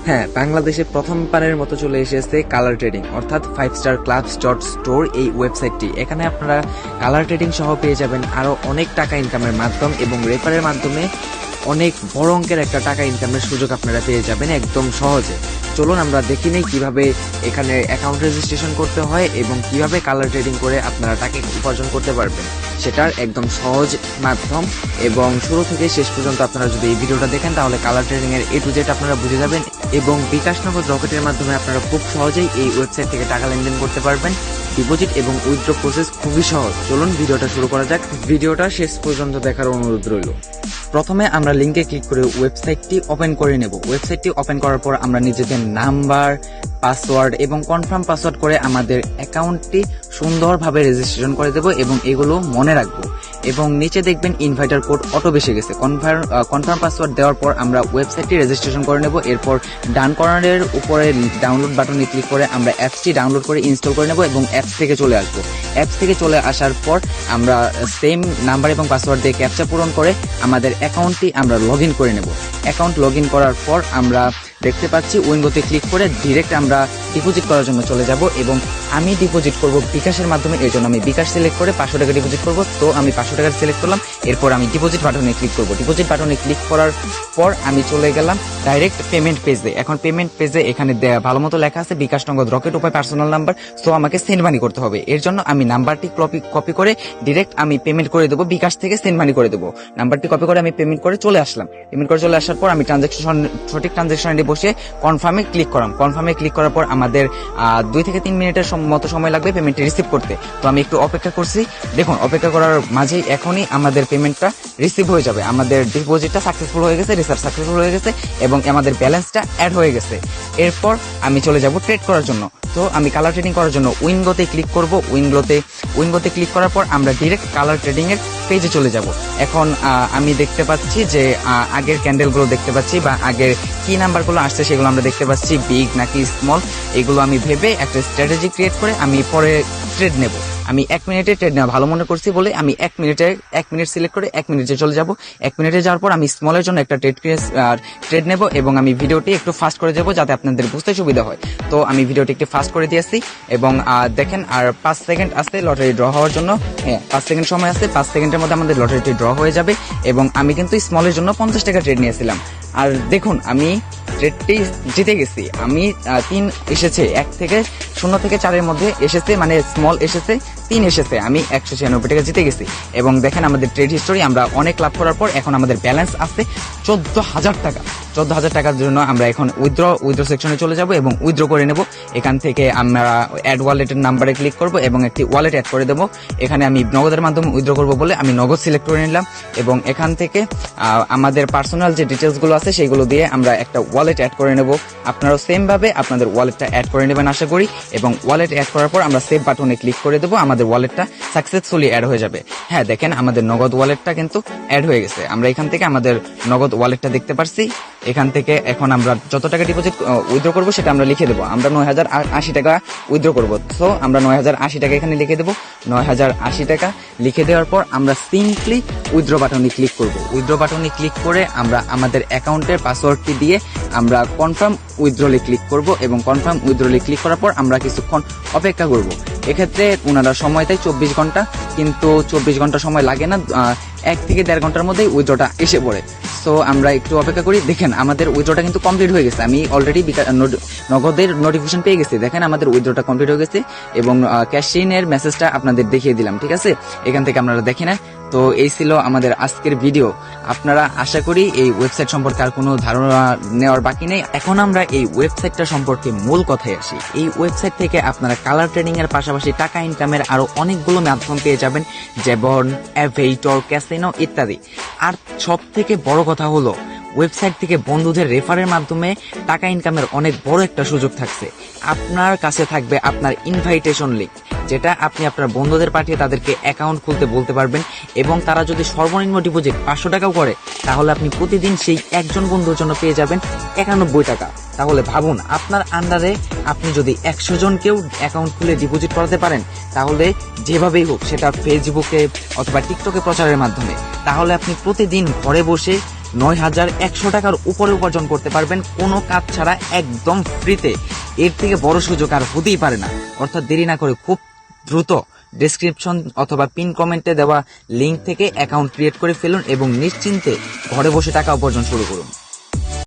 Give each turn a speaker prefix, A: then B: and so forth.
A: হ্যাঁ, বাংলাদেশে প্রথমবারের মতো চলে এসেছে কালার ট্রেডিং অর্থাৎ 5starclubs.store এই ওয়েবসাইটটি। এখানে আপনারা কালার ট্রেডিং সহ পেয়ে যাবেন আরো অনেক টাকা ইনকামের মাধ্যম এবং রেফারের মাধ্যমে অনেক বড় অঙ্কের একটা টাকা ইনকামের সুযোগ আপনারা পেয়ে যাবেন একদম সহজে। চলুন আমরা দেখি নেই কিভাবে এখানে অ্যাকাউন্ট রেজিস্ট্রেশন করতে হয় এবং কিভাবে কালার ট্রেডিং করে আপনারা টাকা উপার্জন করতে পারবেন, সেটার একদম সহজ মাধ্যম। এবং শুরু থেকে শেষ পর্যন্ত আপনারা যদি এই ভিডিওটা দেখেন তাহলে কালার ট্রেডিং এর A to Z আপনারা বুঝে যাবেন এবং বিকাশ নগদ রকেটের মাধ্যমে আপনারা খুব সহজেই এই ওয়েবসাইট থেকে টাকা লেনদেন করতে পারবেন। ডিপোজিট এবং উইথড্র প্রসেস খুবই সহজ। চলুন ভিডিওটা শুরু করা যাক। ভিডিওটা শেষ পর্যন্ত দেখার অনুরোধ রইল। প্রথমে আমরা লিঙ্কে ক্লিক করে ওয়েবসাইটটি ওপেন করে নেব। ওয়েবসাইটটি ওপেন করার পর আমরা নিজেদের নাম্বার, পাসওয়ার্ড এবং কনফার্ম পাসওয়ার্ড করে আমাদের অ্যাকাউন্টটি সুন্দরভাবে রেজিস্ট্রেশন করে দেব এবং এগুলো মনে রাখবো। এবং নিচে দেখবেন ইনভাইটার কোড অটো বেসে গেছে। কনফার্ম পাসওয়ার্ড দেওয়ার পর আমরা ওয়েবসাইটটি রেজিস্ট্রেশন করে নেব। এরপর ডান কর্নারের উপরে ডাউনলোড বাটনে ক্লিক করে আমরা অ্যাপসটি ডাউনলোড করে ইনস্টল করে নেব এবং অ্যাপস থেকে চলে আসবো। অ্যাপস থেকে চলে আসার পর আমরা সেম নাম্বার এবং পাসওয়ার্ড দিয়ে ক্যাপচা পূরণ করে আমাদের অ্যাকাউন্টটি আমরা লগ ইন করে নেব। অ্যাকাউন্ট লগ ইন করার পর আমরা দেখতে পাচ্ছি উইন্ডোতে ক্লিক করে ডিরেক্ট আমরা ডিপোজিট করার জন্য চলে যাব এবং আমি ডিপোজিট করব বিকাশের মাধ্যমে। এর জন্য আমি বিকাশ সিলেক্ট করে 500 টাকা ডিপোজিট করব। তো আমি 500 টাকা সিলেক্ট করলাম। এরপর আমি ডিপোজিট বাটনে ক্লিক করব। ডিপোজিট বাটনে ক্লিক করার পর আমি চলে গেলাম ডাইরেক্ট পেমেন্ট পেজে। এখন পেমেন্ট পেজে এখানে ভালো মতো লেখা আছে বিকাশ নগদ রকেট উপায় পার্সোনাল নাম্বার। সো আমাকে সেন্ড মানি করতে হবে। এর জন্য আমি নাম্বারটি কপি করে ডিরেক্ট আমি পেমেন্ট করে দেবো, বিকাশ থেকে সেন্ড মানি করে দেবো। নাম্বারটি কপি করে আমি পেমেন্ট করে চলে আসলাম। পেমেন্ট করে চলে আসার পর আমি সঠিক ট্রানজাকশনে বসে কনফার্মে ক্লিক করলাম। কনফার্মে ক্লিক করার পর আমাদের 2 থেকে 3 মিনিটের মতো সময় লাগবে পেমেন্টটি রিসিভ করতে। তো আমি একটু অপেক্ষা করছি। দেখুন অপেক্ষা করার মাঝেই এখনই আমাদের পেমেন্টটা রিসিভ হয়ে যাবে। আমাদের ডিপোজিটটা সাকসেসফুল হয়ে গেছে, রিসার্চ সাকসেসফুল হয়ে গেছে এবং আমাদের ব্যালেন্সটা অ্যাড হয়ে গেছে। এরপর আমি চলে যাব ট্রেড করার জন্য। তো আমি কালার ট্রেডিং করার জন্য উইন্ডোতে ক্লিক করব। উইন্ডোতে ক্লিক করার পর আমরা ডিরেক্ট কালার ট্রেডিং এর পেজে চলে যাব। এখন আমি দেখতে পাচ্ছি যে আগের ক্যান্ডেলগুলো দেখতে পাচ্ছি বা আগের কি নাম্বারগুলো আসছে সেগুলো আমরা দেখতে পাচ্ছি, বিগ নাকি স্মল। এগুলো আমি ভেবে একটা স্ট্র্যাটেজি ক্রিয়েট করে আমি পরে ট্রেড নেব। আমি 1 মিনিটে ট্রেড নেওয়া ভালো মনে করছি বলে আমি 1 মিনিট সিলেক্ট করে 1 মিনিটে চলে যাব। 1 মিনিটে যাওয়ার পর আমি স্মলের জন্য একটা ট্রেড নেব এবং আমি ভিডিওটি একটু ফাস্ট করে দেবো যাতে আপনাদের বুঝতে সুবিধা হয়। তো আমি ভিডিওটি একটু ফাস্ট করে দিয়েছি এবং দেখেন আর 5 সেকেন্ড আছে লটারি ড্র হওয়ার জন্য। হ্যাঁ, 5 সেকেন্ড সময় আছে। 5 সেকেন্ডের মধ্যে আমাদের লটারিটি ড্র হয়ে যাবে এবং আমি কিন্তু স্মলের জন্য 50 টাকা ট্রেড নিয়েছিলাম। আর দেখুন আমি ট্রেডটি জিতে গেছি। আমি 3 এসেছে, 1 থেকে 0 থেকে 4 এর মধ্যে এসেছে, মানে স্মল এসেছে 3 এসেছে। আমি 196 টাকা জিতে গেছি এবং দেখেন আমাদের ট্রেড হিস্টোরি আমরা অনেক লাভ করার পর এখন আমাদের ব্যালেন্স আছে 14,000 টাকা। 14,000 টাকার জন্য আমরা এখন উইথড্র সেকশনে চলে যাব এবং উইথড্র করে নেব। এখান থেকে আমরা অ্যাড ওয়ালেটের নাম্বারে ক্লিক করব এবং একটি ওয়ালেট অ্যাড করে দেবো। এখানে আমি নগদের মাধ্যমে উইথড্র করব বলে আমি নগদ সিলেক্ট করে নিলাম এবং এখান থেকে আমাদের পার্সোনাল যে ডিটেলসগুলো আছে সেগুলো দিয়ে আমরা একটা ওয়ালেট অ্যাড করে নেব। আপনারাও সেম ভাবে আপনাদের ওয়ালেটটা অ্যাড করে নেবেন আশা করি। এবং ওয়ালেট অ্যাড করার পর আমরা সেভ বাটনে ক্লিক করে দেবো। আমাদের ওয়ালেটটা সাকসেসফুলি অ্যাড হয়ে যাবে। হ্যাঁ, দেখেন আমাদের নগদ ওয়ালেটটা কিন্তু অ্যাড হয়ে গেছে। আমরা এখান থেকে আমাদের নগদ ওয়ালেটটা দেখতে পারছি। এখান থেকে এখন আমরা যত টাকা ডিপোজিট উইথড্র করবো সেটা আমরা লিখে দেবো। আমরা 9,080 টাকা উইথড্র করবো। তো আমরা 9,080 টাকা এখানে লিখে দেবো। 9,080 টাকা লিখে দেওয়ার পর আমরা সিম্পলি উইথড্র বাটনে ক্লিক করব। উইথড্র বাটনে ক্লিক করে আমরা আমাদের অ্যাকাউন্টের পাসওয়ার্ডটি দিয়ে আমরা কনফার্ম উইথড্রলে ক্লিক করব এবং কনফার্ম উইথড্রলে ক্লিক করার পর আমরা কিছুক্ষণ অপেক্ষা করব। এক্ষেত্রে ওনারা সময় দেয় 24 ঘন্টা, কিন্তু 24 ঘন্টা সময় লাগে না। 1 থেকে 1.5 ঘন্টার মধ্যেই উইথড্রটা এসে পড়ে। সো আমরা একটু অপেক্ষা করি। দেখেন আমাদের উইথড্রটা কিন্তু কমপ্লিট হয়ে গেছে। আমি অলরেডি নগদের নোটিফিকেশন পেয়ে গেছি। দেখেন আমাদের উইথড্রটা কমপ্লিট হয়ে গেছে এবং ক্যাশ ইনের মেসেজটা আপনাদের দেখিয়ে দিলাম। ঠিক আছে, এখান থেকে আপনারা দেখে নেন। তো এই ছিল আমাদের আজকের ভিডিও। আপনারা আশা করি এই ওয়েবসাইট সম্পর্কে আর কোনো ধারণা নেওয়ার বাকি নেই। এখন আমরা এই ওয়েবসাইটটা সম্পর্কে মূল কথায় আসি। এই ওয়েবসাইট থেকে আপনারা কালার ট্রেডিং এর পাশাপাশি টাকা ইনকামের আরো অনেকগুলো মাধ্যম পেয়ে যাবেন, যেমন অ্যাভেইটর, ক্যাসিনো ইত্যাদি। আর সব থেকে বড় কথা হলো ওয়েবসাইট থেকে বন্ধুদের রেফারের মাধ্যমে টাকা ইনকামের অনেক বড় একটা সুযোগ থাকছে। আপনার কাছে থাকবে আপনার ইনভাইটেশন লিঙ্ক, যেটা আপনি আপনার বন্ধুদের পাঠিয়ে তাদেরকে অ্যাকাউন্ট খুলতে বলতে পারবেন এবং তারা যদি সর্বনিম্ন ডিপোজিট 500 টাকাও করে তাহলে আপনি প্রতিদিন সেই একজন বন্ধুর জন্য পেয়ে যাবেন 91 টাকা। তাহলে ভাবুন আপনার আন্ডারে আপনি যদি 100 জনকেও অ্যাকাউন্ট খুলে ডিপোজিট করাতে পারেন তাহলে যেভাবেই হোক, সেটা ফেসবুকে অথবা টিকটকে প্রচারের মাধ্যমে, তাহলে আপনি প্রতিদিন ঘরে বসে 9,100 টাকার উপরে উপার্জন করতে পারবেন কোনো কাজ ছাড়া, একদম ফ্রিতে। এর থেকে বড় সুযোগ আর হতেই পারে না। অর্থাৎ দেরি না করে খুব দ্রুত ডেসক্রিপশন অথবা পিন কমেন্টে দেওয়া লিংক থেকে অ্যাকাউন্ট ক্রিয়েট করে ফেলুন এবং নিশ্চিন্তে ঘরে বসে টাকা উপার্জন শুরু করুন।